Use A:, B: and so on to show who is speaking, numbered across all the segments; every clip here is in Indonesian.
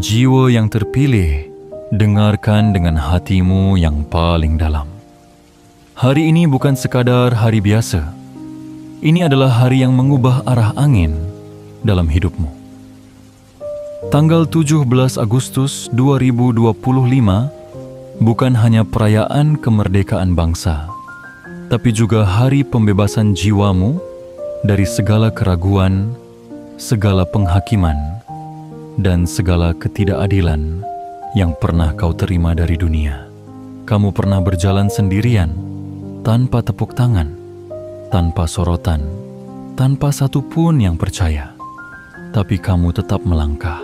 A: Jiwa yang terpilih, dengarkan dengan hatimu yang paling dalam. Hari ini bukan sekadar hari biasa. Ini adalah hari yang mengubah arah angin dalam hidupmu. Tanggal 17 Agustus 2025 bukan hanya perayaan kemerdekaan bangsa, tapi juga hari pembebasan jiwamu dari segala keraguan, segala penghakiman, dan segala ketidakadilan yang pernah kau terima dari dunia. Kamu pernah berjalan sendirian, tanpa tepuk tangan, tanpa sorotan, tanpa satupun yang percaya. Tapi kamu tetap melangkah.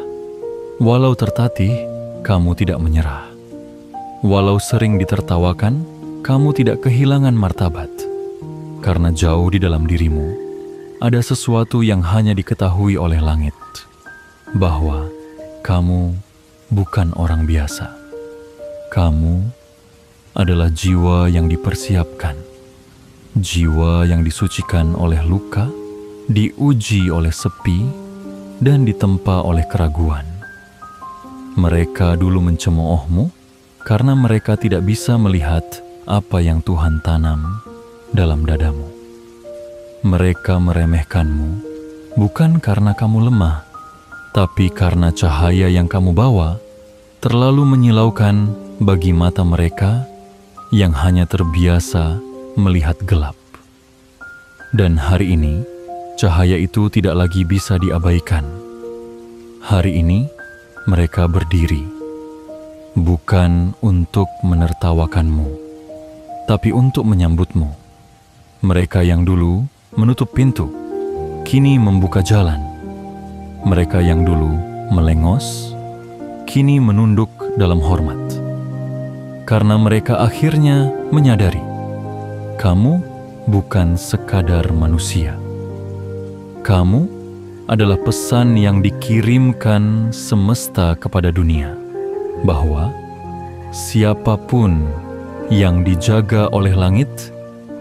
A: Walau tertatih, kamu tidak menyerah. Walau sering ditertawakan, kamu tidak kehilangan martabat. Karena jauh di dalam dirimu, ada sesuatu yang hanya diketahui oleh langit, bahwa kamu bukan orang biasa. Kamu adalah jiwa yang dipersiapkan, jiwa yang disucikan oleh luka, diuji oleh sepi, dan ditempa oleh keraguan. Mereka dulu mencemoohmu karena mereka tidak bisa melihat apa yang Tuhan tanam dalam dadamu. Mereka meremehkanmu bukan karena kamu lemah, tapi karena cahaya yang kamu bawa terlalu menyilaukan bagi mata mereka yang hanya terbiasa melihat gelap. Dan hari ini, cahaya itu tidak lagi bisa diabaikan. Hari ini, mereka berdiri, bukan untuk menertawakanmu, tapi untuk menyambutmu. Mereka yang dulu menutup pintu, kini membuka jalan. Mereka yang dulu melengos, kini menunduk dalam hormat. Karena mereka akhirnya menyadari, kamu bukan sekadar manusia. Kamu adalah pesan yang dikirimkan semesta kepada dunia, bahwa siapapun yang dijaga oleh langit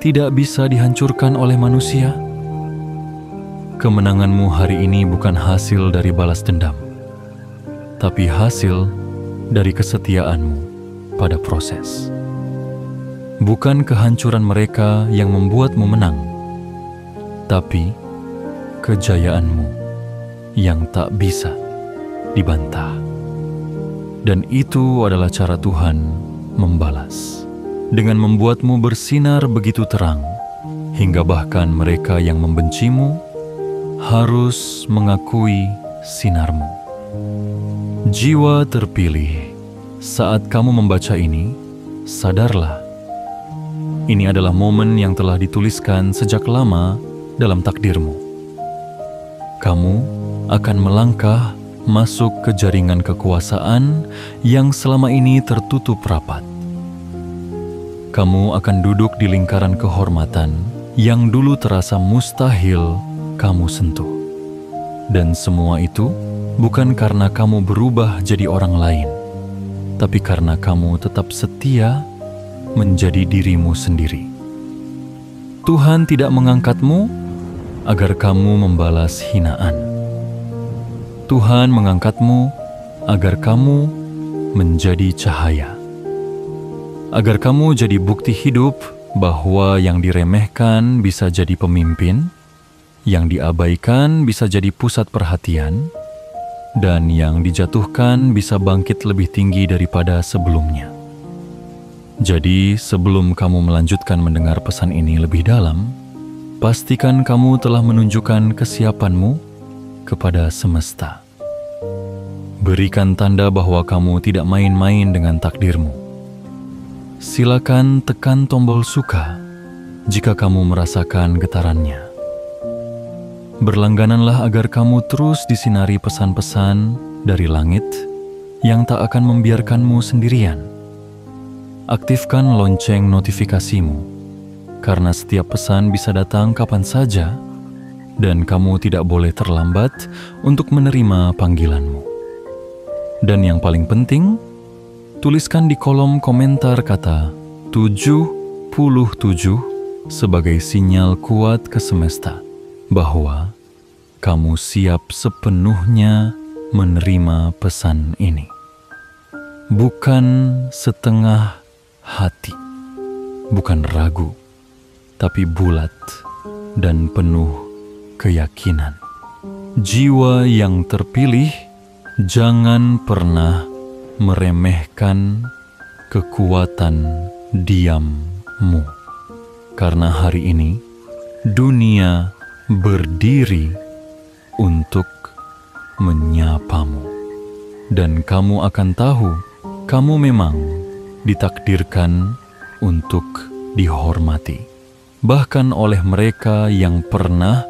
A: tidak bisa dihancurkan oleh manusia. Kemenanganmu hari ini bukan hasil dari balas dendam, tapi hasil dari kesetiaanmu pada proses. Bukan kehancuran mereka yang membuatmu menang, tapi kejayaanmu yang tak bisa dibantah. Dan itu adalah cara Tuhan membalas, dengan membuatmu bersinar begitu terang, hingga bahkan mereka yang membencimu harus mengakui sinarmu. Jiwa terpilih, saat kamu membaca ini, sadarlah, ini adalah momen yang telah dituliskan sejak lama dalam takdirmu. Kamu akan melangkah masuk ke jaringan kekuasaan yang selama ini tertutup rapat. Kamu akan duduk di lingkaran kehormatan yang dulu terasa mustahil kamu sentuh. Dan semua itu bukan karena kamu berubah jadi orang lain, tapi karena kamu tetap setia menjadi dirimu sendiri. Tuhan tidak mengangkatmu agar kamu membalas hinaan. Tuhan mengangkatmu agar kamu menjadi cahaya, agar kamu jadi bukti hidup bahwa yang diremehkan bisa jadi pemimpin, yang diabaikan bisa jadi pusat perhatian, dan yang dijatuhkan bisa bangkit lebih tinggi daripada sebelumnya. Jadi, sebelum kamu melanjutkan mendengar pesan ini lebih dalam, pastikan kamu telah menunjukkan kesiapanmu kepada semesta. Berikan tanda bahwa kamu tidak main-main dengan takdirmu. Silakan tekan tombol suka jika kamu merasakan getarannya. Berlanggananlah agar kamu terus disinari pesan-pesan dari langit yang tak akan membiarkanmu sendirian. Aktifkan lonceng notifikasimu, karena setiap pesan bisa datang kapan saja, dan kamu tidak boleh terlambat untuk menerima panggilanmu. Dan yang paling penting, tuliskan di kolom komentar kata 77 sebagai sinyal kuat ke semesta bahwa kamu siap sepenuhnya menerima pesan ini. Bukan setengah hati, bukan ragu, tapi bulat dan penuh keyakinan. Jiwa yang terpilih, jangan pernah meremehkan kekuatan diammu. Karena hari ini dunia berdiri untuk menyapamu. Dan kamu akan tahu, kamu memang ditakdirkan untuk dihormati. Bahkan oleh mereka yang pernah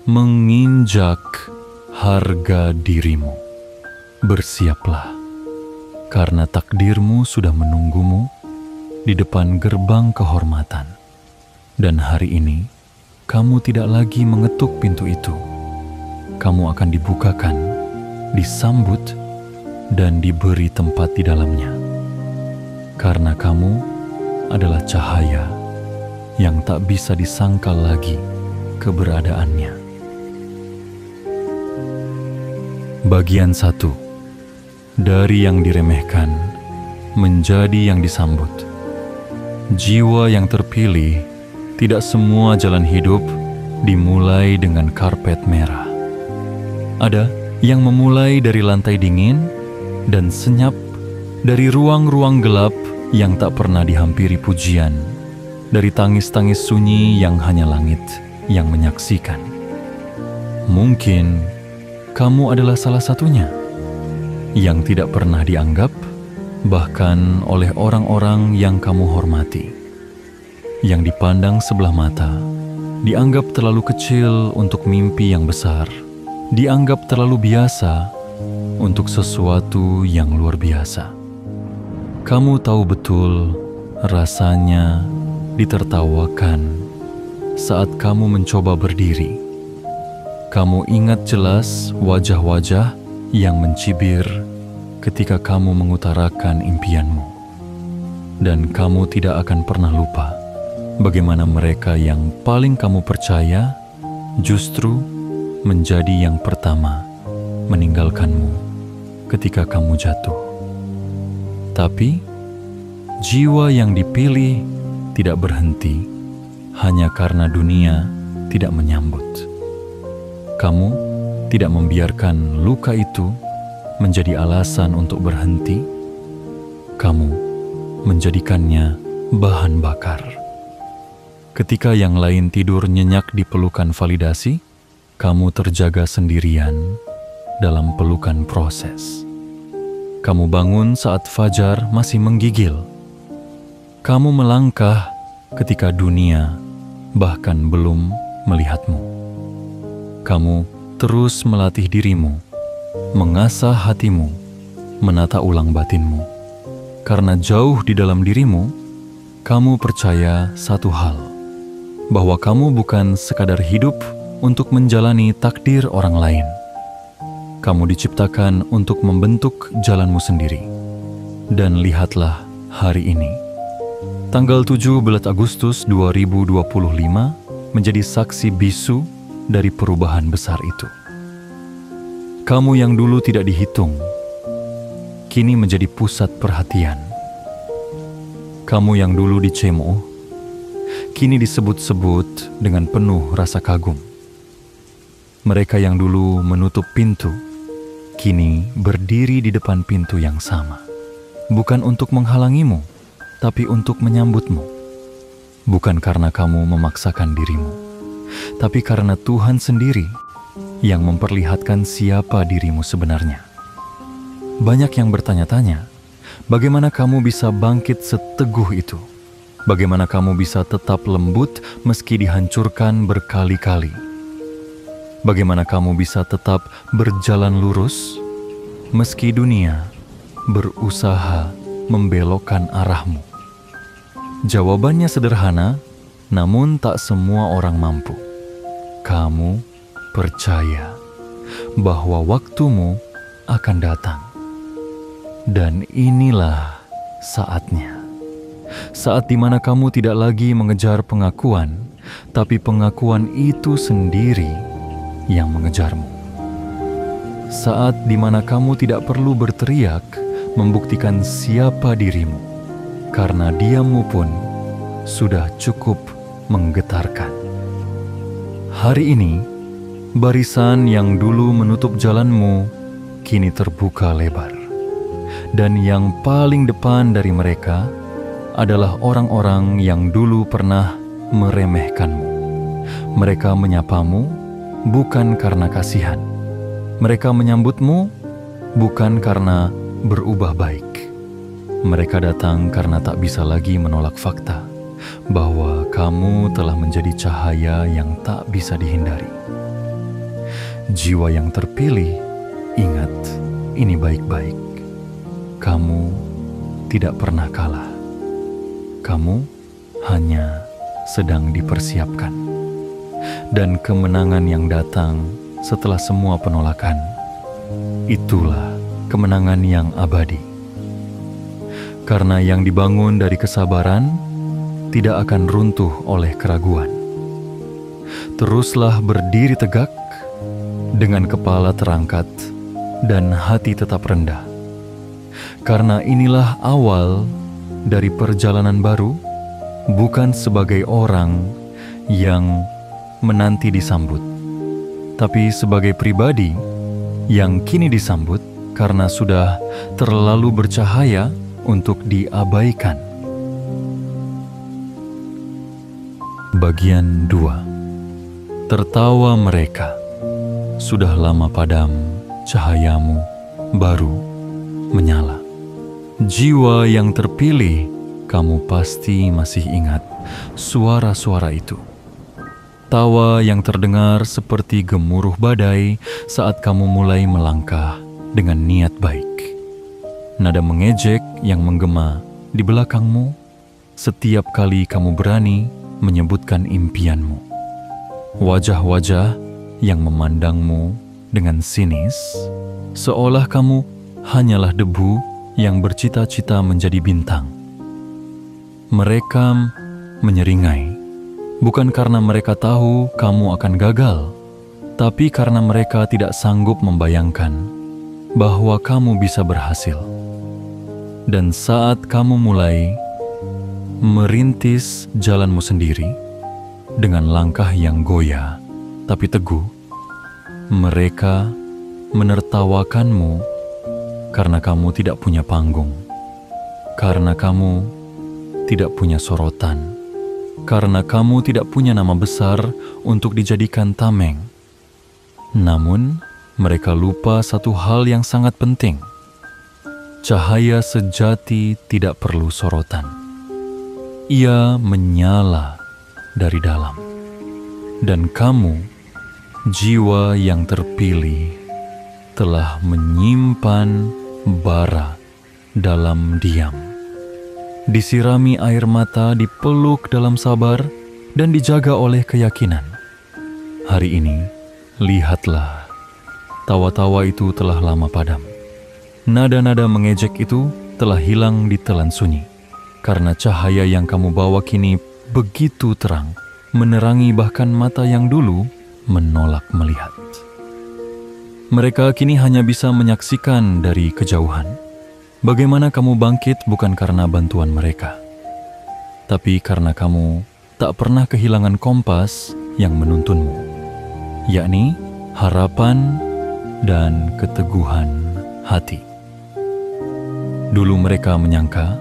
A: menginjak harga dirimu. Bersiaplah, karena takdirmu sudah menunggumu di depan gerbang kehormatan. Dan hari ini, kamu tidak lagi mengetuk pintu itu. Kamu akan dibukakan, disambut, dan diberi tempat di dalamnya. Karena kamu adalah cahaya yang tak bisa disangkal lagi keberadaannya. Bagian 1. Dari yang diremehkan menjadi yang disambut. Jiwa yang terpilih, tidak semua jalan hidup dimulai dengan karpet merah. Ada yang memulai dari lantai dingin dan senyap, dari ruang-ruang gelap yang tak pernah dihampiri pujian, dari tangis-tangis sunyi yang hanya langit yang menyaksikan. Mungkin kamu adalah salah satunya yang tidak pernah dianggap, bahkan oleh orang-orang yang kamu hormati, yang dipandang sebelah mata, dianggap terlalu kecil untuk mimpi yang besar, dianggap terlalu biasa untuk sesuatu yang luar biasa. Kamu tahu betul rasanya ditertawakan saat kamu mencoba berdiri. Kamu ingat jelas wajah-wajah yang mencibir ketika kamu mengutarakan impianmu. Dan kamu tidak akan pernah lupa bagaimana mereka yang paling kamu percaya justru menjadi yang pertama meninggalkanmu ketika kamu jatuh. Tapi jiwa yang dipilih tidak berhenti hanya karena dunia tidak menyambut. Kamu tidak membiarkan luka itu menjadi alasan untuk berhenti. Kamu menjadikannya bahan bakar. Ketika yang lain tidur nyenyak di pelukan validasi, kamu terjaga sendirian dalam pelukan proses. Kamu bangun saat fajar masih menggigil. Kamu melangkah ketika dunia bahkan belum melihatmu. Kamu terus melatih dirimu, mengasah hatimu, menata ulang batinmu. Karena jauh di dalam dirimu, kamu percaya satu hal, bahwa kamu bukan sekadar hidup untuk menjalani takdir orang lain. Kamu diciptakan untuk membentuk jalanmu sendiri. Dan lihatlah hari ini. Tanggal 17 Agustus 2025 menjadi saksi bisu dari perubahan besar itu. Kamu yang dulu tidak dihitung, kini menjadi pusat perhatian. Kamu yang dulu dicemooh, kini disebut-sebut dengan penuh rasa kagum. Mereka yang dulu menutup pintu, kini berdiri di depan pintu yang sama. Bukan untuk menghalangimu, tapi untuk menyambutmu. Bukan karena kamu memaksakan dirimu, tapi karena Tuhan sendiri yang memperlihatkan siapa dirimu sebenarnya. Banyak yang bertanya-tanya, bagaimana kamu bisa bangkit seteguh itu? Bagaimana kamu bisa tetap lembut meski dihancurkan berkali-kali? Bagaimana kamu bisa tetap berjalan lurus meski dunia berusaha membelokkan arahmu? Jawabannya sederhana, namun tak semua orang mampu. Kamu percaya bahwa waktumu akan datang. Dan inilah saatnya. Saat di mana kamu tidak lagi mengejar pengakuan, tapi pengakuan itu sendiri yang mengejarmu. saat di mana kamu tidak perlu berteriak membuktikan siapa dirimu, karena diammu pun sudah cukup menggetarkan. Hari ini, barisan yang dulu menutup jalanmu kini terbuka lebar, dan yang paling depan dari mereka adalah orang-orang yang dulu pernah meremehkanmu. Mereka menyapamu bukan karena kasihan. Mereka menyambutmu bukan karena berubah baik. Mereka datang karena tak bisa lagi menolak fakta bahwa kamu telah menjadi cahaya yang tak bisa dihindari. Jiwa yang terpilih, ingat ini baik-baik. Kamu tidak pernah kalah. Kamu hanya sedang dipersiapkan. Dan kemenangan yang datang setelah semua penolakan, itulah kemenangan yang abadi. Karena yang dibangun dari kesabaran tidak akan runtuh oleh keraguan. Teruslah berdiri tegak dengan kepala terangkat dan hati tetap rendah. Karena inilah awal dari perjalanan baru, bukan sebagai orang yang menanti disambut, tapi sebagai pribadi yang kini disambut karena sudah terlalu bercahaya untuk diabaikan. Bagian 2. Tertawa mereka, sudah lama padam, cahayamu baru menyala. Jiwa yang terpilih, kamu pasti masih ingat suara-suara itu. Tawa yang terdengar seperti gemuruh badai saat kamu mulai melangkah dengan niat baik. Nada mengejek yang menggema di belakangmu setiap kali kamu berani menyebutkan impianmu. Wajah-wajah yang memandangmu dengan sinis, seolah kamu hanyalah debu yang bercita-cita menjadi bintang. Mereka menyeringai, bukan karena mereka tahu kamu akan gagal, tapi karena mereka tidak sanggup membayangkan bahwa kamu bisa berhasil. Dan saat kamu mulai merintis jalanmu sendiri dengan langkah yang goyah tapi teguh, mereka menertawakanmu karena kamu tidak punya panggung, karena kamu tidak punya sorotan, karena kamu tidak punya nama besar untuk dijadikan tameng. Namun, mereka lupa satu hal yang sangat penting. Cahaya sejati tidak perlu sorotan. Ia menyala dari dalam. Dan kamu, jiwa yang terpilih, telah menyimpan bara dalam diam. Disirami air mata, dipeluk dalam sabar, dan dijaga oleh keyakinan. Hari ini, lihatlah, tawa-tawa itu telah lama padam. Nada-nada mengejek itu telah hilang di telan sunyi, karena cahaya yang kamu bawa kini begitu terang, menerangi bahkan mata yang dulu menolak melihat. Mereka kini hanya bisa menyaksikan dari kejauhan. Bagaimana kamu bangkit bukan karena bantuan mereka, tapi karena kamu tak pernah kehilangan kompas yang menuntunmu, yakni harapan dan keteguhan hati. Dulu mereka menyangka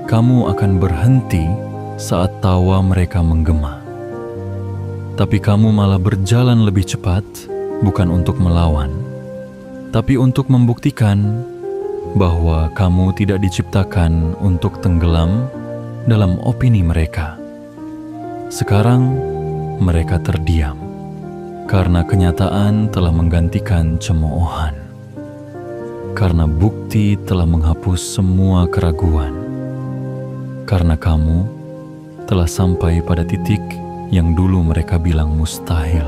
A: kamu akan berhenti saat tawa mereka menggema, tapi kamu malah berjalan lebih cepat, bukan untuk melawan, tapi untuk membuktikan bahwa kamu tidak diciptakan untuk tenggelam dalam opini mereka. Sekarang mereka terdiam karena kenyataan telah menggantikan cemoohan, karena bukti telah menghapus semua keraguan, karena kamu telah sampai pada titik yang dulu mereka bilang mustahil.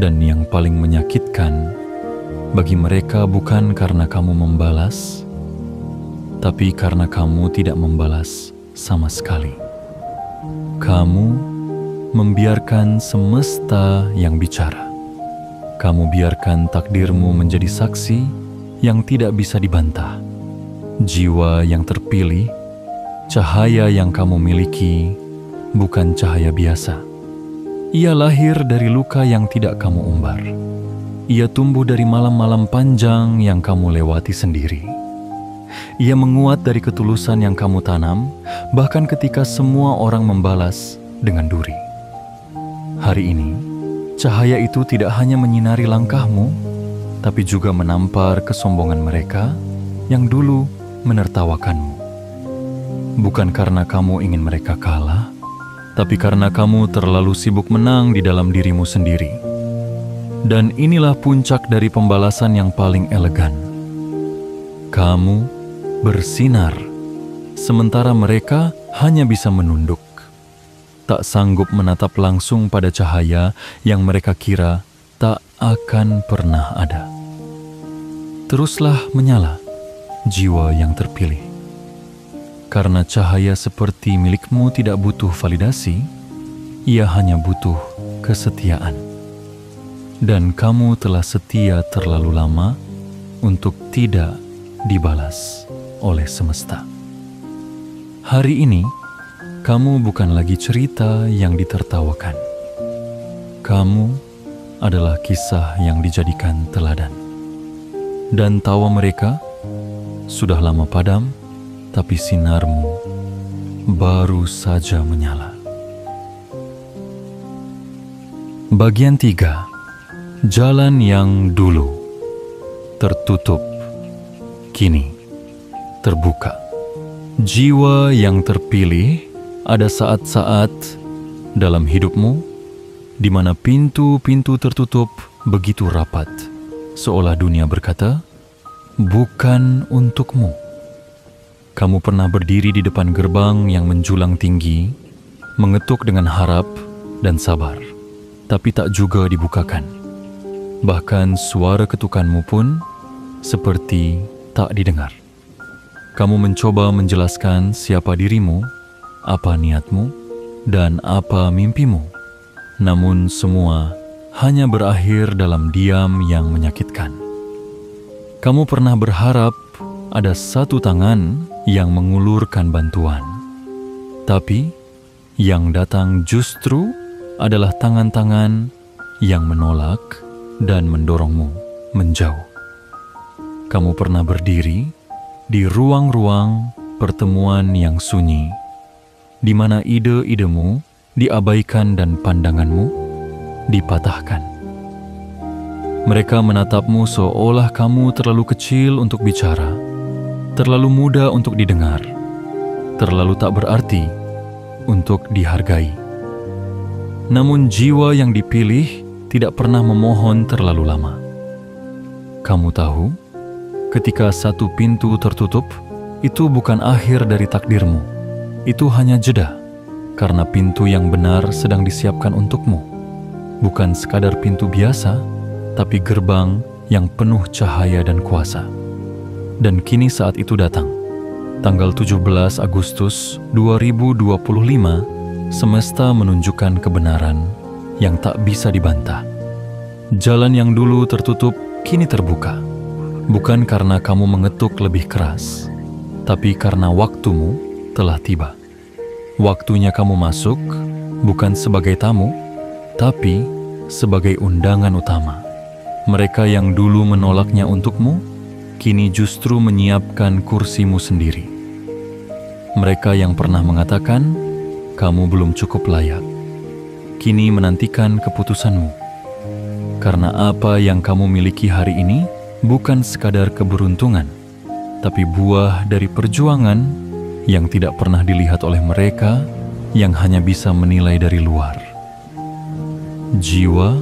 A: Dan yang paling menyakitkan bagi mereka bukan karena kamu membalas, tapi karena kamu tidak membalas sama sekali. Kamu membiarkan semesta yang bicara. Kamu biarkan takdirmu menjadi saksi yang tidak bisa dibantah. Jiwa yang terpilih, cahaya yang kamu miliki bukan cahaya biasa. Ia lahir dari luka yang tidak kamu umbar. Ia tumbuh dari malam-malam panjang yang kamu lewati sendiri. Ia menguat dari ketulusan yang kamu tanam, bahkan ketika semua orang membalas dengan duri. Hari ini, cahaya itu tidak hanya menyinari langkahmu, tapi juga menampar kesombongan mereka yang dulu menertawakanmu. Bukan karena kamu ingin mereka kalah, tapi karena kamu terlalu sibuk menang di dalam dirimu sendiri. Dan inilah puncak dari pembalasan yang paling elegan. Kamu bersinar, sementara mereka hanya bisa menunduk. Tak sanggup menatap langsung pada cahaya yang mereka kira tak akan pernah ada. Teruslah menyala, jiwa yang terpilih. Karena cahaya seperti milikmu tidak butuh validasi, ia hanya butuh kesetiaan. Dan kamu telah setia terlalu lama untuk tidak dibalas oleh semesta. Hari ini, kamu bukan lagi cerita yang ditertawakan. Kamu adalah kisah yang dijadikan teladan. Dan tawa mereka sudah lama padam, tapi sinarmu baru saja menyala. Bagian 3. Jalan yang dulu tertutup, kini terbuka. Jiwa yang terpilih, ada saat-saat dalam hidupmu di mana pintu-pintu tertutup begitu rapat, seolah dunia berkata, bukan untukmu. Kamu pernah berdiri di depan gerbang yang menjulang tinggi, mengetuk dengan harap dan sabar, tapi tak juga dibukakan. Bahkan suara ketukanmu pun seperti tak didengar. Kamu mencoba menjelaskan siapa dirimu, apa niatmu, dan apa mimpimu. Namun semua hanya berakhir dalam diam yang menyakitkan. Kamu pernah berharap ada satu tangan yang mengulurkan bantuan. Tapi yang datang justru adalah tangan-tangan yang menolak dan mendorongmu menjauh. Kamu pernah berdiri di ruang-ruang pertemuan yang sunyi, di mana ide-idemu diabaikan dan pandanganmu dipatahkan. Mereka menatapmu seolah kamu terlalu kecil untuk bicara, terlalu muda untuk didengar, terlalu tak berarti untuk dihargai. Namun jiwa yang dipilih tidak pernah memohon terlalu lama. Kamu tahu, ketika satu pintu tertutup, itu bukan akhir dari takdirmu. Itu hanya jeda, karena pintu yang benar sedang disiapkan untukmu. Bukan sekadar pintu biasa, tapi gerbang yang penuh cahaya dan kuasa. Dan kini saat itu datang. Tanggal 17 Agustus 2025, semesta menunjukkan kebenaran yang tak bisa dibantah. Jalan yang dulu tertutup kini terbuka. Bukan karena kamu mengetuk lebih keras, tapi karena waktumu telah tiba. Waktunya kamu masuk, bukan sebagai tamu, tapi sebagai undangan utama. Mereka yang dulu menolaknya untukmu, kini justru menyiapkan kursimu sendiri. Mereka yang pernah mengatakan, kamu belum cukup layak, kini menantikan keputusanmu. Karena apa yang kamu miliki hari ini bukan sekadar keberuntungan, tapi buah dari perjuangan yang tidak pernah dilihat oleh mereka yang hanya bisa menilai dari luar. Jiwa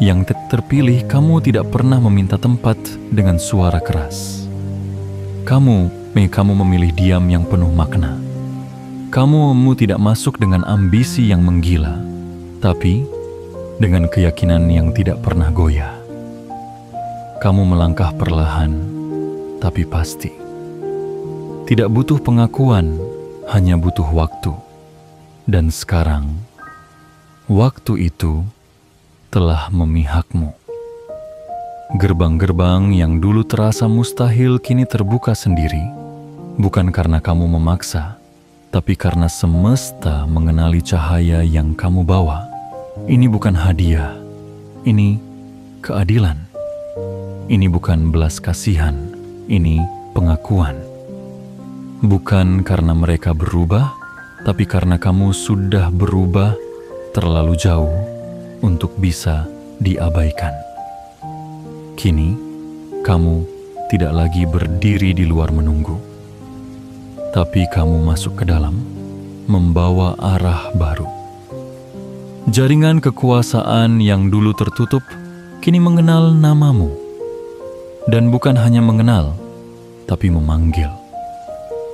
A: yang terpilih, kamu tidak pernah meminta tempat dengan suara keras. Kamu memilih diam yang penuh makna. Kamu tidak masuk dengan ambisi yang menggila, tapi dengan keyakinan yang tidak pernah goyah. Kamu melangkah perlahan, tapi pasti. Tidak butuh pengakuan, hanya butuh waktu. Dan sekarang, waktu itu telah memihakmu. Gerbang-gerbang yang dulu terasa mustahil kini terbuka sendiri, bukan karena kamu memaksa, tapi karena semesta mengenali cahaya yang kamu bawa. Ini bukan hadiah, ini keadilan. Ini bukan belas kasihan, ini pengakuan. Bukan karena mereka berubah, tapi karena kamu sudah berubah terlalu jauh untuk bisa diabaikan. Kini, kamu tidak lagi berdiri di luar menunggu, tapi kamu masuk ke dalam, membawa arah baru. Jaringan kekuasaan yang dulu tertutup, kini mengenal namamu. Dan bukan hanya mengenal, tapi memanggil.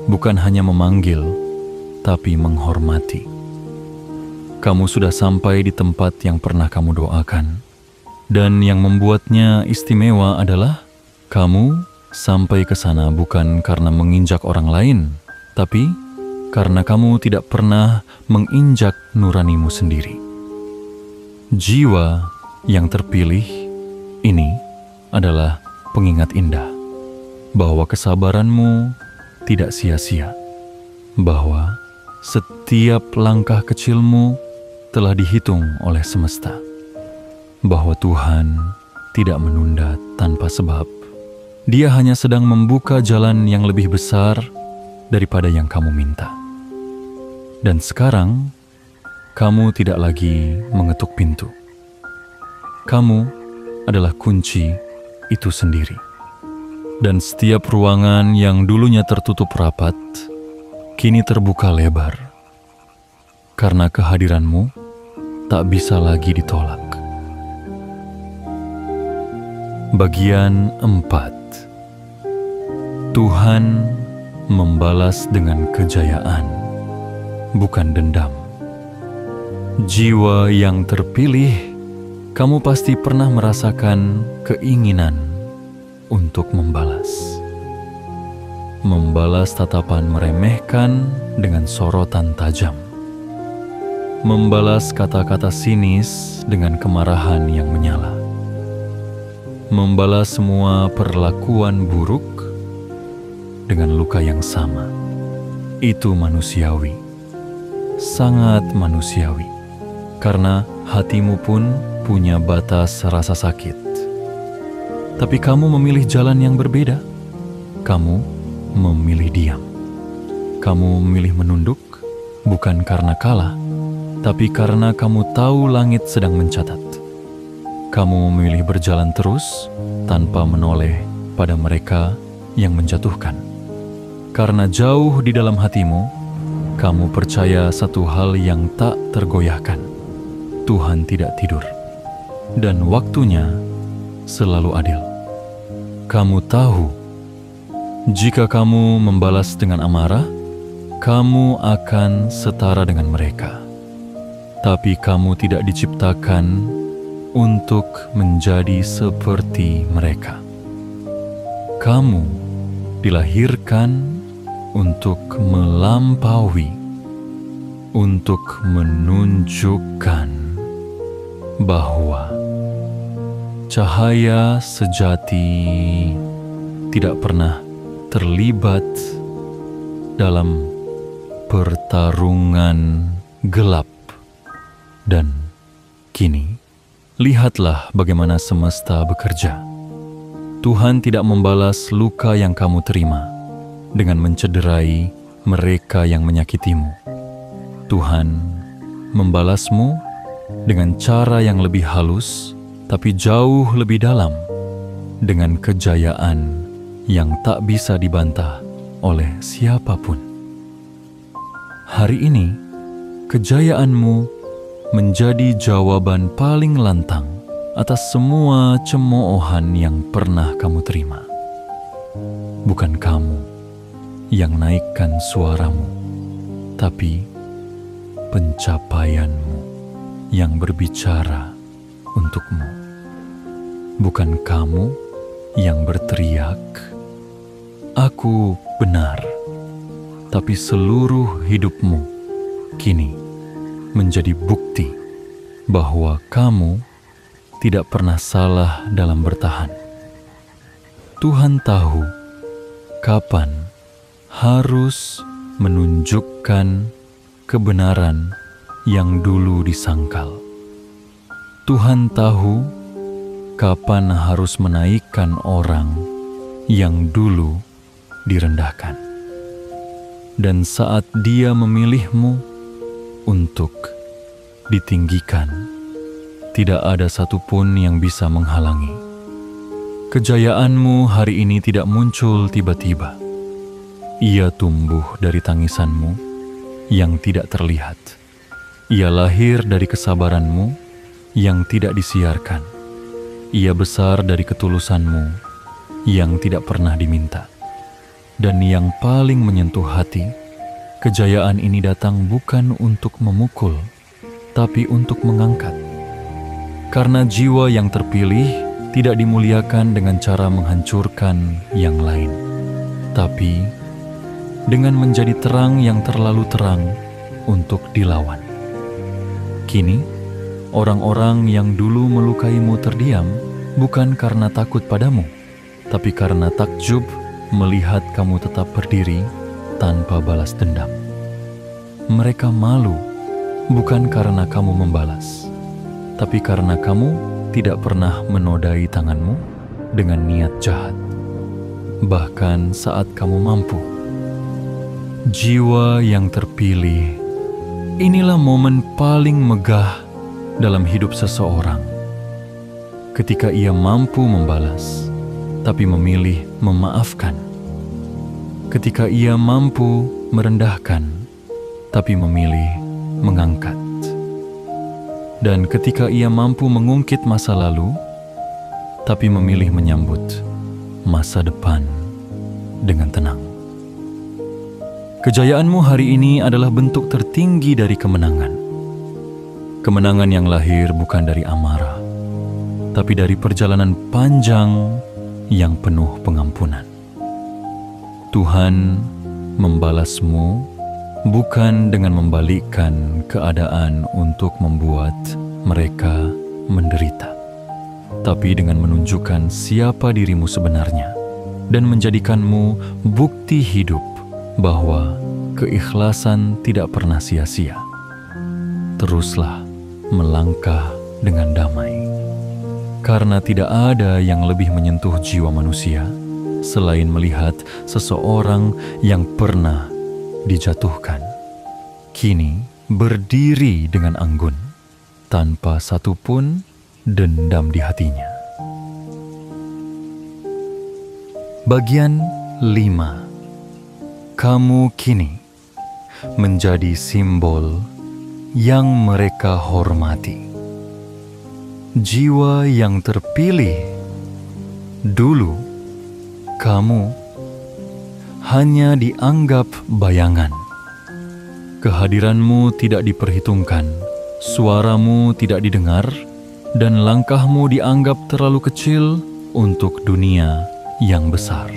A: Bukan hanya memanggil, tapi menghormati. Kamu sudah sampai di tempat yang pernah kamu doakan. Dan yang membuatnya istimewa adalah kamu sampai ke sana bukan karena menginjak orang lain, tapi karena kamu tidak pernah menginjak nuranimu sendiri. Jiwa yang terpilih ini adalah pengingat indah bahwa kesabaranmu tidak sia-sia, bahwa setiap langkah kecilmu telah dihitung oleh semesta, bahwa Tuhan tidak menunda tanpa sebab. Dia hanya sedang membuka jalan yang lebih besar daripada yang kamu minta. Dan sekarang, kamu tidak lagi mengetuk pintu. Kamu adalah kunci itu sendiri. Dan setiap ruangan yang dulunya tertutup rapat, kini terbuka lebar. Karena kehadiranmu tak bisa lagi ditolak. Bagian 4. Tuhan membalas dengan kejayaan, bukan dendam. Jiwa yang terpilih, kamu pasti pernah merasakan keinginan untuk membalas. Membalas tatapan meremehkan dengan sorotan tajam. Membalas kata-kata sinis dengan kemarahan yang menyala. Membalas semua perlakuan buruk dengan luka yang sama. Itu manusiawi, sangat manusiawi, karena hatimu pun punya batas rasa sakit. Tapi kamu memilih jalan yang berbeda. Kamu memilih diam. Kamu memilih menunduk, bukan karena kalah, tapi karena kamu tahu langit sedang mencatat. Kamu memilih berjalan terus tanpa menoleh pada mereka yang menjatuhkan. Karena jauh di dalam hatimu, kamu percaya satu hal yang tak tergoyahkan. Tuhan tidak tidur, dan waktunya selalu adil. Kamu tahu, jika kamu membalas dengan amarah, kamu akan setara dengan mereka. Tapi kamu tidak diciptakan untuk menjadi seperti mereka. Kamu dilahirkan untuk melampaui, untuk menunjukkan bahwa cahaya sejati tidak pernah terlibat dalam pertarungan gelap. Dan kini, lihatlah bagaimana semesta bekerja. Tuhan tidak membalas luka yang kamu terima dengan mencederai mereka yang menyakitimu. Tuhan membalasmu dengan cara yang lebih halus, tapi jauh lebih dalam, dengan kejayaan yang tak bisa dibantah oleh siapapun. Hari ini, kejayaanmu menjadi jawaban paling lantang atas semua cemoohan yang pernah kamu terima. Bukan kamu yang naikkan suaramu, tapi pencapaianmu yang berbicara untukmu. Bukan kamu yang berteriak, "Aku benar," tapi seluruh hidupmu kini menjadi bukti bahwa kamu tidak pernah salah dalam bertahan. Tuhan tahu kapan harus menunjukkan kebenaran yang dulu disangkal. Tuhan tahu kapan harus menaikkan orang yang dulu direndahkan. Dan saat Dia memilihmu untuk ditinggikan, tidak ada satupun yang bisa menghalangi. Kejayaanmu hari ini tidak muncul tiba-tiba. Ia tumbuh dari tangisanmu yang tidak terlihat. Ia lahir dari kesabaranmu yang tidak disiarkan. Ia besar dari ketulusanmu yang tidak pernah diminta. Dan yang paling menyentuh hati, kejayaan ini datang bukan untuk memukul, tapi untuk mengangkat. Karena jiwa yang terpilih tidak dimuliakan dengan cara menghancurkan yang lain, tapi dengan menjadi terang yang terlalu terang untuk dilawan. Kini, orang-orang yang dulu melukaimu terdiam bukan karena takut padamu, tapi karena takjub melihat kamu tetap berdiri tanpa balas dendam. Mereka malu bukan karena kamu membalas, tapi karena kamu tidak pernah menodai tanganmu dengan niat jahat, bahkan saat kamu mampu. Jiwa yang terpilih, inilah momen paling megah dalam hidup seseorang. Ketika ia mampu membalas, tapi memilih memaafkan. Ketika ia mampu merendahkan, tapi memilih mengangkat. Dan ketika ia mampu mengungkit masa lalu, tapi memilih menyambut masa depan dengan tenang. Kejayaanmu hari ini adalah bentuk tertinggi dari kemenangan. Kemenangan yang lahir bukan dari amarah, tapi dari perjalanan panjang yang penuh pengampunan. Tuhan membalasmu bukan dengan membalikkan keadaan untuk membuat mereka menderita, tapi dengan menunjukkan siapa dirimu sebenarnya dan menjadikanmu bukti hidup bahwa keikhlasan tidak pernah sia-sia. Teruslah melangkah dengan damai, karena tidak ada yang lebih menyentuh jiwa manusia selain melihat seseorang yang pernah dijatuhkan kini berdiri dengan anggun tanpa satupun dendam di hatinya. Bagian 5. Kamu kini menjadi simbol yang mereka hormati. Jiwa yang terpilih, dulu kamu hanya dianggap bayangan. Kehadiranmu tidak diperhitungkan, suaramu tidak didengar, dan langkahmu dianggap terlalu kecil untuk dunia yang besar.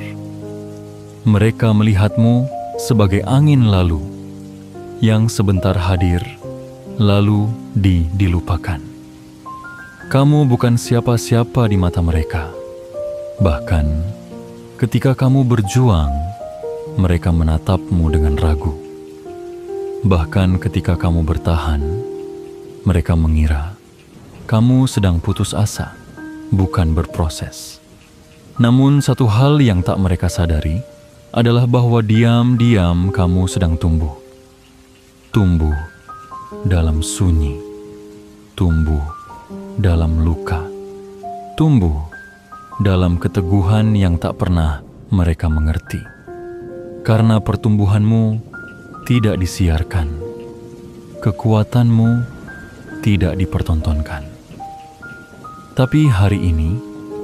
A: Mereka melihatmu sebagai angin lalu, yang sebentar hadir, lalu dilupakan. Kamu bukan siapa-siapa di mata mereka. Bahkan ketika kamu berjuang, mereka menatapmu dengan ragu. Bahkan ketika kamu bertahan, mereka mengira kamu sedang putus asa, bukan berproses. Namun satu hal yang tak mereka sadari adalah bahwa diam-diam kamu sedang tumbuh. Tumbuh dalam sunyi, tumbuh dalam luka, tumbuh dalam keteguhan yang tak pernah mereka mengerti. Karena pertumbuhanmu tidak disiarkan, kekuatanmu tidak dipertontonkan. Tapi hari ini,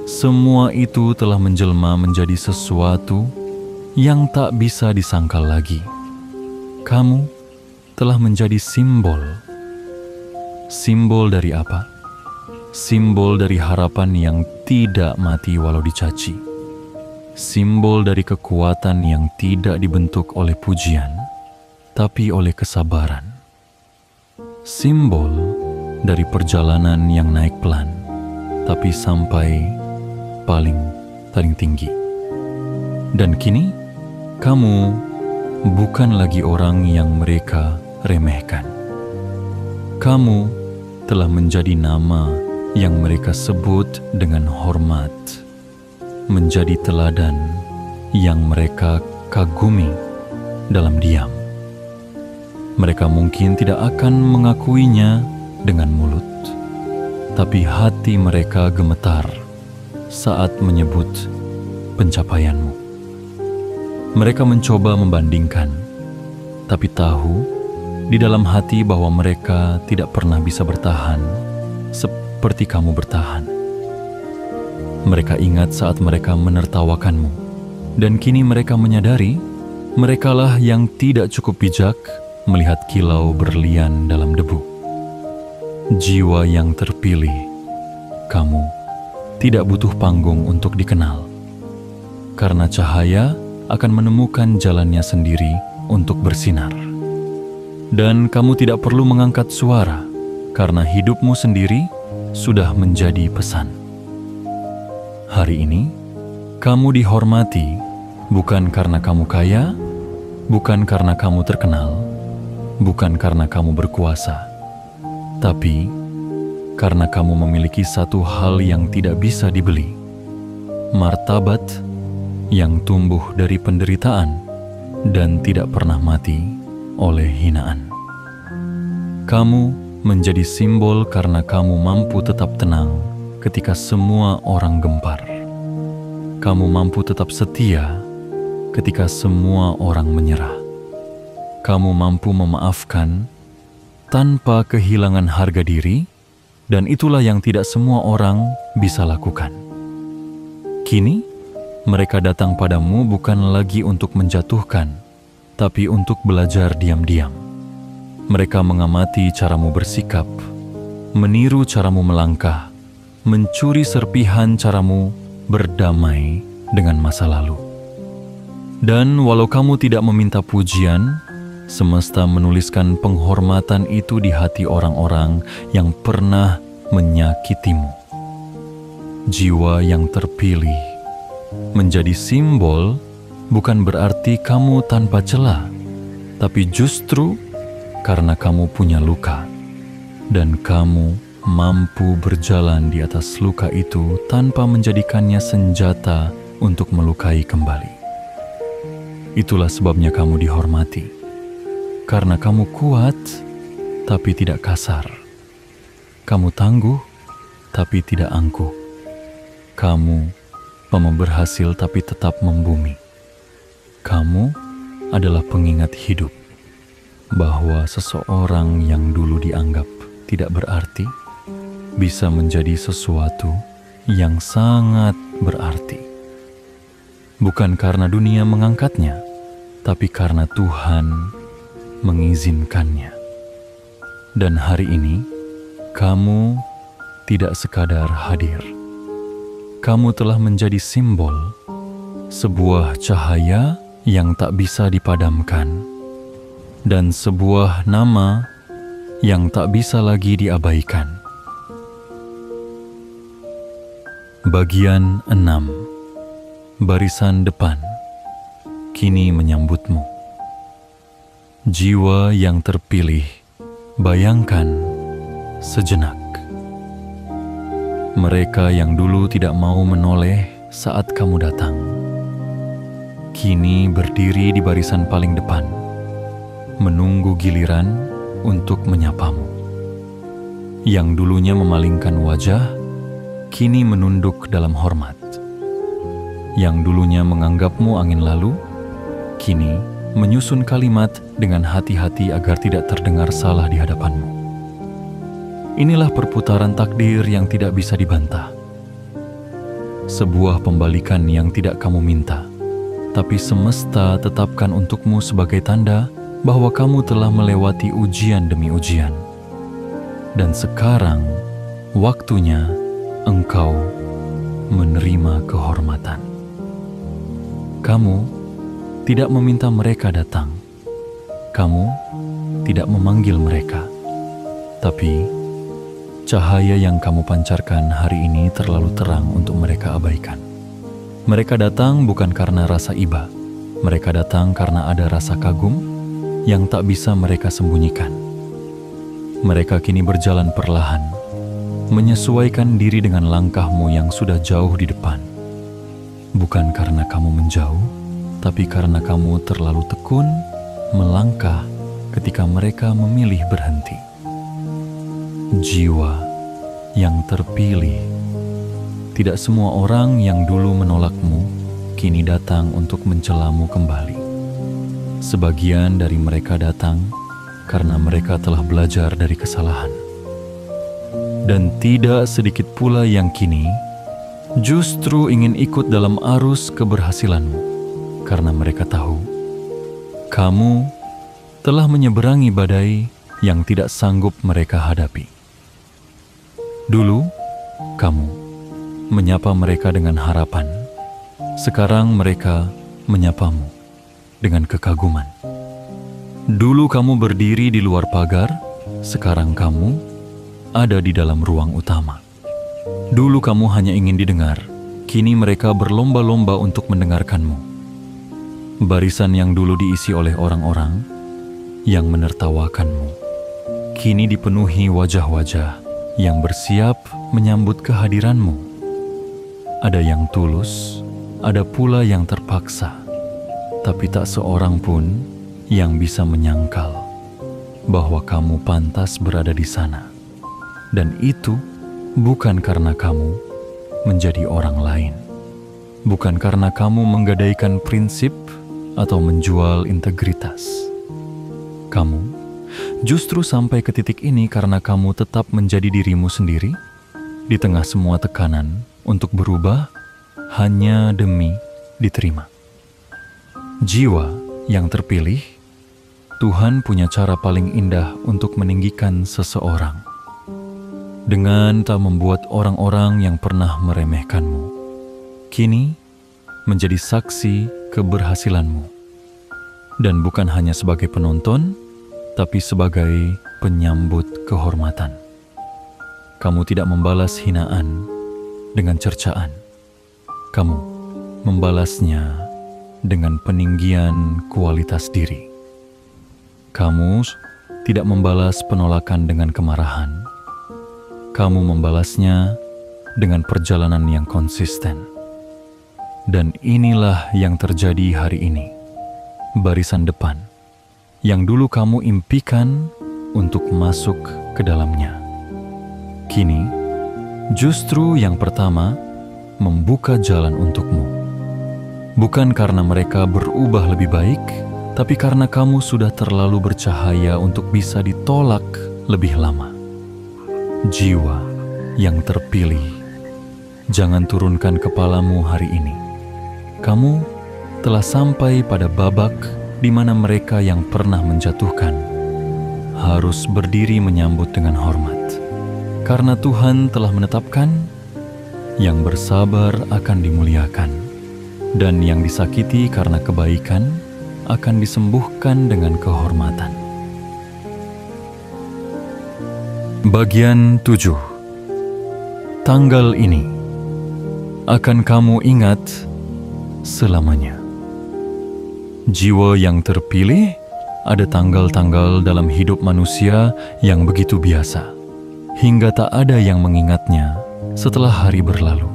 A: semua itu telah menjelma menjadi sesuatu yang tak bisa disangkal lagi. Kamu telah menjadi simbol. Simbol dari apa? Simbol dari harapan yang tidak mati walau dicaci. Simbol dari kekuatan yang tidak dibentuk oleh pujian, tapi oleh kesabaran. Simbol dari perjalanan yang naik pelan, tapi sampai paling tinggi. Dan kini, kamu bukan lagi orang yang mereka remehkan. Kamu telah menjadi nama yang mereka sebut dengan hormat, menjadi teladan yang mereka kagumi dalam diam. Mereka mungkin tidak akan mengakuinya dengan mulut, tapi hati mereka gemetar saat menyebut pencapaianmu. Mereka mencoba membandingkan, tapi tahu di dalam hati bahwa mereka tidak pernah bisa bertahan seperti kamu bertahan. Mereka ingat saat mereka menertawakanmu, dan kini mereka menyadari merekalah yang tidak cukup bijak melihat kilau berlian dalam debu. Jiwa yang terpilih, kamu tidak butuh panggung untuk dikenal, karena cahaya akan menemukan jalannya sendiri untuk bersinar. Dan kamu tidak perlu mengangkat suara, karena hidupmu sendiri sudah menjadi pesan. Hari ini, kamu dihormati bukan karena kamu kaya, bukan karena kamu terkenal, bukan karena kamu berkuasa, tapi karena kamu memiliki satu hal yang tidak bisa dibeli, martabat yang tumbuh dari penderitaan dan tidak pernah mati oleh hinaan. Kamu menjadi simbol karena kamu mampu tetap tenang ketika semua orang gempar. Kamu mampu tetap setia ketika semua orang menyerah. Kamu mampu memaafkan tanpa kehilangan harga diri, dan itulah yang tidak semua orang bisa lakukan. Kini, mereka datang padamu bukan lagi untuk menjatuhkan, tapi untuk belajar diam-diam. Mereka mengamati caramu bersikap, meniru caramu melangkah, mencuri serpihan caramu berdamai dengan masa lalu. Dan walau kamu tidak meminta pujian, semesta menuliskan penghormatan itu di hati orang-orang yang pernah menyakitimu. Jiwa yang terpilih menjadi simbol bukan berarti kamu tanpa celah, tapi justru karena kamu punya luka, dan kamu mampu berjalan di atas luka itu tanpa menjadikannya senjata untuk melukai kembali. Itulah sebabnya kamu dihormati, karena kamu kuat tapi tidak kasar. Kamu tangguh tapi tidak angkuh. Kamu berhasil tapi tetap membumi. Kamu adalah pengingat hidup bahwa seseorang yang dulu dianggap tidak berarti bisa menjadi sesuatu yang sangat berarti. Bukan karena dunia mengangkatnya, tapi karena Tuhan mengizinkannya. Dan hari ini, kamu tidak sekadar hadir. Kamu telah menjadi simbol, sebuah cahaya yang tak bisa dipadamkan, dan sebuah nama yang tak bisa lagi diabaikan. Bagian 6. Barisan depan kini menyambutmu. Jiwa yang terpilih, bayangkan sejenak. Mereka yang dulu tidak mau menoleh saat kamu datang, kini berdiri di barisan paling depan, menunggu giliran untuk menyapamu. Yang dulunya memalingkan wajah, kini menunduk dalam hormat. Yang dulunya menganggapmu angin lalu, kini menyusun kalimat dengan hati-hati agar tidak terdengar salah di hadapanmu. Inilah perputaran takdir yang tidak bisa dibantah. Sebuah pembalikan yang tidak kamu minta, tapi semesta tetapkan untukmu sebagai tanda bahwa kamu telah melewati ujian demi ujian. Dan sekarang, waktunya engkau menerima kehormatan. Kamu tidak meminta mereka datang. Kamu tidak memanggil mereka. Tapi, cahaya yang kamu pancarkan hari ini terlalu terang untuk mereka abaikan. Mereka datang bukan karena rasa iba. Mereka datang karena ada rasa kagum yang tak bisa mereka sembunyikan. Mereka kini berjalan perlahan, menyesuaikan diri dengan langkahmu yang sudah jauh di depan. Bukan karena kamu menjauh, tapi karena kamu terlalu tekun melangkah ketika mereka memilih berhenti. Jiwa yang terpilih. Tidak semua orang yang dulu menolakmu kini datang untuk mencelamu kembali. Sebagian dari mereka datang karena mereka telah belajar dari kesalahan. Dan tidak sedikit pula yang kini justru ingin ikut dalam arus keberhasilanmu karena mereka tahu kamu telah menyeberangi badai yang tidak sanggup mereka hadapi. Dulu, kamu menyapa mereka dengan harapan. Sekarang mereka menyapamu dengan kekaguman. Dulu kamu berdiri di luar pagar, sekarang kamu ada di dalam ruang utama. Dulu kamu hanya ingin didengar, kini mereka berlomba-lomba untuk mendengarkanmu. Barisan yang dulu diisi oleh orang-orang yang menertawakanmu, kini dipenuhi wajah-wajah yang bersiap menyambut kehadiranmu. Ada yang tulus, ada pula yang terpaksa, tapi tak seorang pun yang bisa menyangkal bahwa kamu pantas berada di sana. Dan itu bukan karena kamu menjadi orang lain, bukan karena kamu menggadaikan prinsip atau menjual integritas. Kamu justru sampai ke titik ini karena kamu tetap menjadi dirimu sendiri di tengah semua tekanan untuk berubah hanya demi diterima. Jiwa yang terpilih, Tuhan punya cara paling indah untuk meninggikan seseorang dengan tak membuat orang-orang yang pernah meremehkanmu kini menjadi saksi keberhasilanmu, dan bukan hanya sebagai penonton, tapi sebagai penyambut kehormatan. Kamu tidak membalas hinaan dengan cercaan. Kamu membalasnya dengan peninggian kualitas diri. Kamu tidak membalas penolakan dengan kemarahan. Kamu membalasnya dengan perjalanan yang konsisten. Dan inilah yang terjadi hari ini. Barisan depan yang dulu kamu impikan untuk masuk ke dalamnya, kini justru yang pertama membuka jalan untukmu. Bukan karena mereka berubah lebih baik, tapi karena kamu sudah terlalu bercahaya untuk bisa ditolak lebih lama. Jiwa yang terpilih, jangan turunkan kepalamu hari ini. Kamu telah sampai pada babak di mana mereka yang pernah menjatuhkan harus berdiri menyambut dengan hormat. Karena Tuhan telah menetapkan yang bersabar akan dimuliakan, dan yang disakiti karena kebaikan akan disembuhkan dengan kehormatan. Bagian 7. Tanggal ini akan kamu ingat selamanya. Jiwa yang terpilih, ada tanggal-tanggal dalam hidup manusia yang begitu biasa, hingga tak ada yang mengingatnya setelah hari berlalu.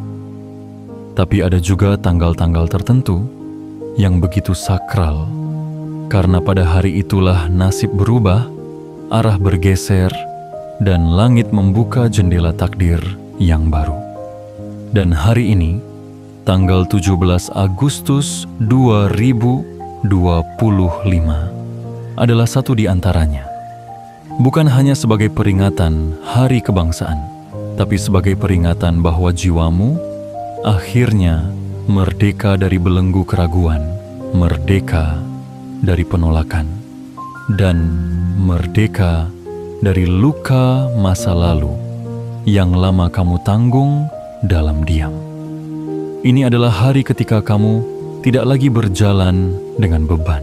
A: Tapi ada juga tanggal-tanggal tertentu yang begitu sakral, karena pada hari itulah nasib berubah, arah bergeser, dan langit membuka jendela takdir yang baru. Dan hari ini, tanggal 17 Agustus 2025 adalah satu di antaranya. Bukan hanya sebagai peringatan hari kebangsaan, tapi sebagai peringatan bahwa jiwamu akhirnya merdeka dari belenggu keraguan, merdeka dari penolakan, dan merdeka dari luka masa lalu yang lama kamu tanggung dalam diam. Ini adalah hari ketika kamu tidak lagi berjalan dengan beban,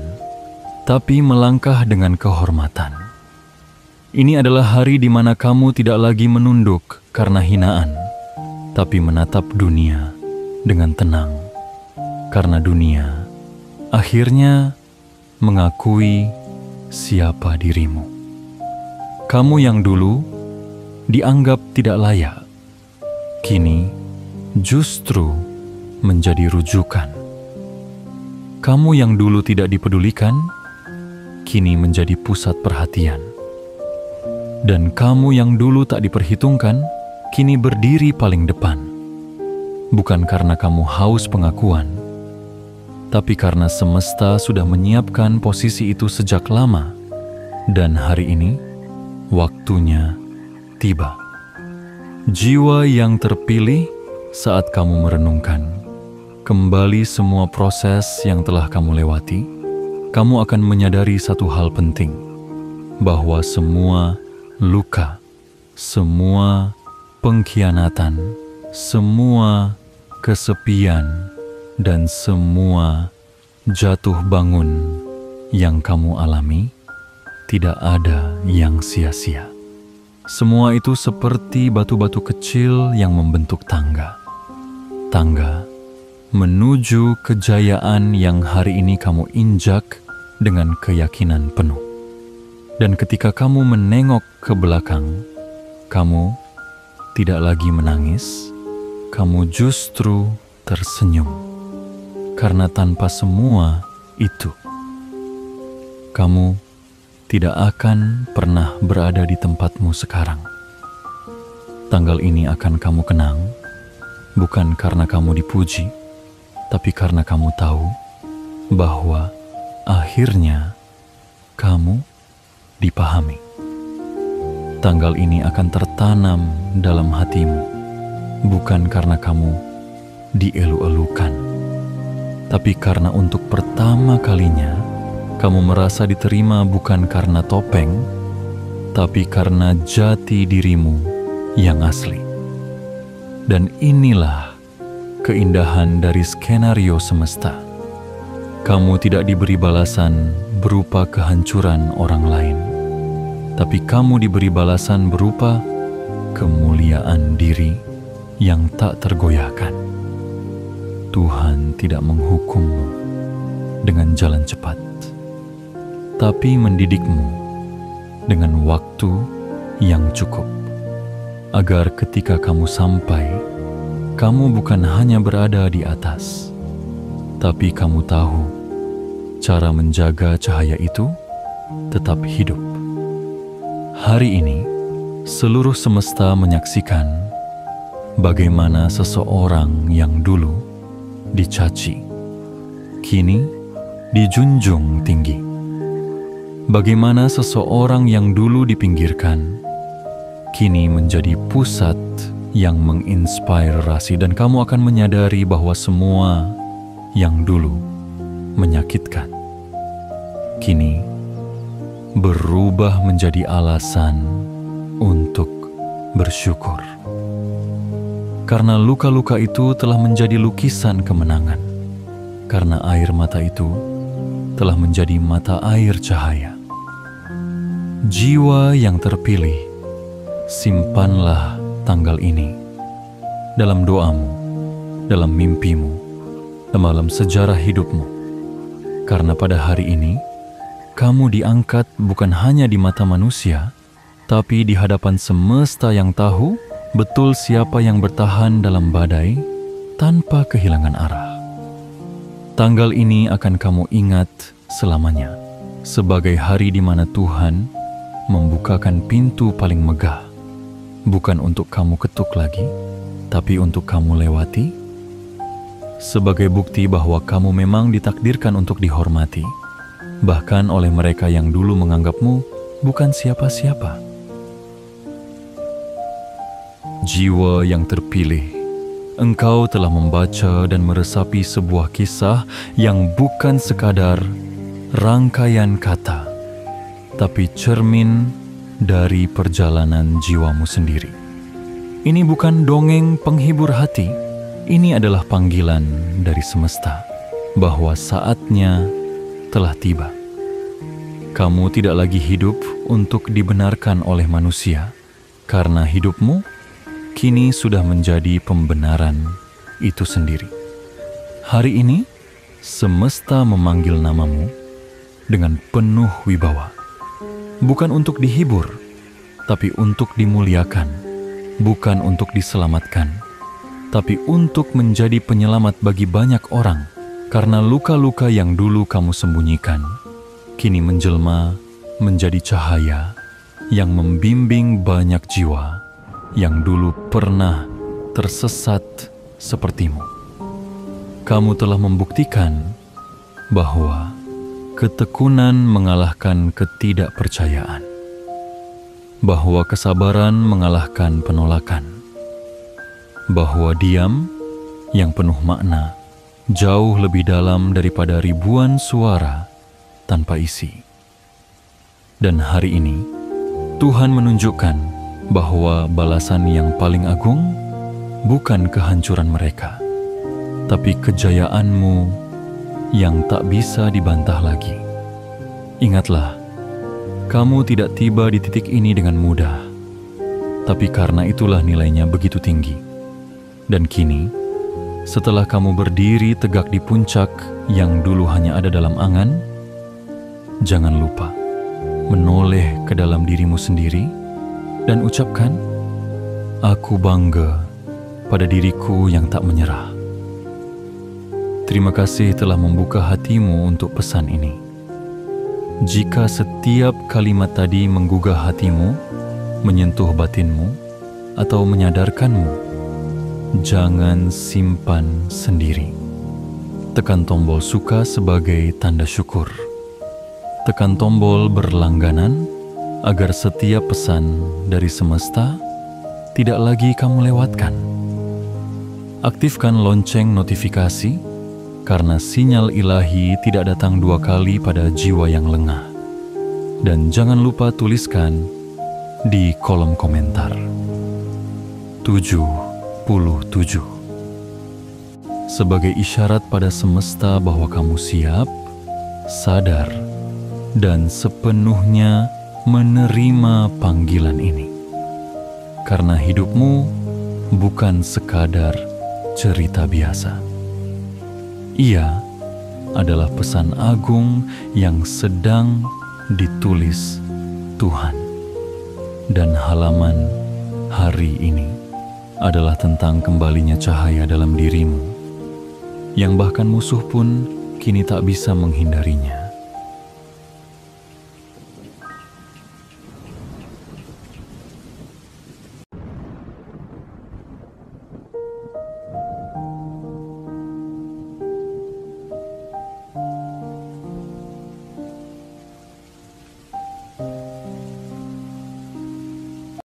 A: tapi melangkah dengan kehormatan. Ini adalah hari di mana kamu tidak lagi menunduk karena hinaan, tapi menatap dunia dengan tenang karena dunia akhirnya mengakui siapa dirimu. Kamu yang dulu dianggap tidak layak, kini justru menjadi rujukan. Kamu yang dulu tidak dipedulikan, kini menjadi pusat perhatian. Dan kamu yang dulu tak diperhitungkan, kini berdiri paling depan. Bukan karena kamu haus pengakuan, tapi karena semesta sudah menyiapkan posisi itu sejak lama, dan hari ini waktunya tiba. Jiwa yang terpilih saat kamu merenungkan kembali semua proses yang telah kamu lewati, kamu akan menyadari satu hal penting, bahwa semua luka, semua pengkhianatan, semua kesepian, dan semua jatuh bangun yang kamu alami, tidak ada yang sia-sia. Semua itu seperti batu-batu kecil yang membentuk tangga. Tangga menuju kejayaan yang hari ini kamu injak dengan keyakinan penuh. Dan ketika kamu menengok ke belakang, kamu tidak lagi menangis, kamu justru tersenyum. Karena tanpa semua itu, kamu tidak akan pernah berada di tempatmu sekarang. Tanggal ini akan kamu kenang, bukan karena kamu dipuji, tapi karena kamu tahu bahwa akhirnya kamu dipahami. Tanggal ini akan tertanam dalam hatimu, bukan karena kamu dielu-elukan, tapi karena untuk pertama kalinya kamu merasa diterima bukan karena topeng, tapi karena jati dirimu yang asli. Dan inilah keindahan dari skenario semesta. Kamu tidak diberi balasan berupa kehancuran orang lain, tapi kamu diberi balasan berupa kemuliaan diri yang tak tergoyahkan. Tuhan tidak menghukummu dengan jalan cepat, tapi mendidikmu dengan waktu yang cukup, agar ketika kamu sampai, kamu bukan hanya berada di atas, tapi kamu tahu cara menjaga cahaya itu tetap hidup. Hari ini, seluruh semesta menyaksikan bagaimana seseorang yang dulu dicaci, kini dijunjung tinggi. Bagaimana seseorang yang dulu dipinggirkan, kini menjadi pusat yang menginspirasi, dan kamu akan menyadari bahwa semua yang dulu menyakitkan, kini berubah menjadi alasan untuk bersyukur. Karena luka-luka itu telah menjadi lukisan kemenangan, karena air mata itu telah menjadi mata air cahaya. Jiwa yang terpilih, simpanlah tanggal ini dalam doamu, dalam mimpimu, dalam sejarah hidupmu. Karena pada hari ini, kamu diangkat bukan hanya di mata manusia, tapi di hadapan semesta yang tahu betul siapa yang bertahan dalam badai tanpa kehilangan arah. Tanggal ini akan kamu ingat selamanya sebagai hari di mana Tuhan membukakan pintu paling megah, bukan untuk kamu ketuk lagi, tapi untuk kamu lewati, sebagai bukti bahwa kamu memang ditakdirkan untuk dihormati, bahkan oleh mereka yang dulu menganggapmu bukan siapa-siapa. Jiwa yang terpilih, engkau telah membaca dan meresapi sebuah kisah yang bukan sekadar rangkaian kata, tapi cermin dari perjalanan jiwamu sendiri. Ini bukan dongeng penghibur hati, ini adalah panggilan dari semesta bahwa saatnya telah tiba. Kamu tidak lagi hidup untuk dibenarkan oleh manusia, karena hidupmu kini sudah menjadi pembenaran itu sendiri. Hari ini, semesta memanggil namamu dengan penuh wibawa. Bukan untuk dihibur, tapi untuk dimuliakan. Bukan untuk diselamatkan, tapi untuk menjadi penyelamat bagi banyak orang. Karena luka-luka yang dulu kamu sembunyikan, kini menjelma menjadi cahaya yang membimbing banyak jiwa yang dulu pernah tersesat sepertimu. Kamu telah membuktikan bahwa ketekunan mengalahkan ketidakpercayaan, bahwa kesabaran mengalahkan penolakan, bahwa diam yang penuh makna jauh lebih dalam daripada ribuan suara tanpa isi. Dan hari ini, Tuhan menunjukkan bahwa balasan yang paling agung bukan kehancuran mereka, tapi kejayaanmu yang tak bisa dibantah lagi. Ingatlah, kamu tidak tiba di titik ini dengan mudah, tapi karena itulah nilainya begitu tinggi. Dan kini, setelah kamu berdiri tegak di puncak yang dulu hanya ada dalam angan, jangan lupa menoleh ke dalam dirimu sendiri dan ucapkan, "Aku bangga pada diriku yang tak menyerah." Terima kasih telah membuka hatimu untuk pesan ini. Jika setiap kalimat tadi menggugah hatimu, menyentuh batinmu, atau menyadarkanmu, jangan simpan sendiri. Tekan tombol suka sebagai tanda syukur. Tekan tombol berlangganan agar setiap pesan dari semesta tidak lagi kamu lewatkan. Aktifkan lonceng notifikasi, karena sinyal ilahi tidak datang 2 kali pada jiwa yang lengah. Dan jangan lupa tuliskan di kolom komentar 77 sebagai isyarat pada semesta bahwa kamu siap, sadar, dan sepenuhnya menerima panggilan ini. Karena hidupmu bukan sekadar cerita biasa. Ia adalah pesan agung yang sedang ditulis Tuhan. Dan halaman hari ini adalah tentang kembalinya cahaya dalam dirimu, yang bahkan musuh pun kini tak bisa menghindarinya.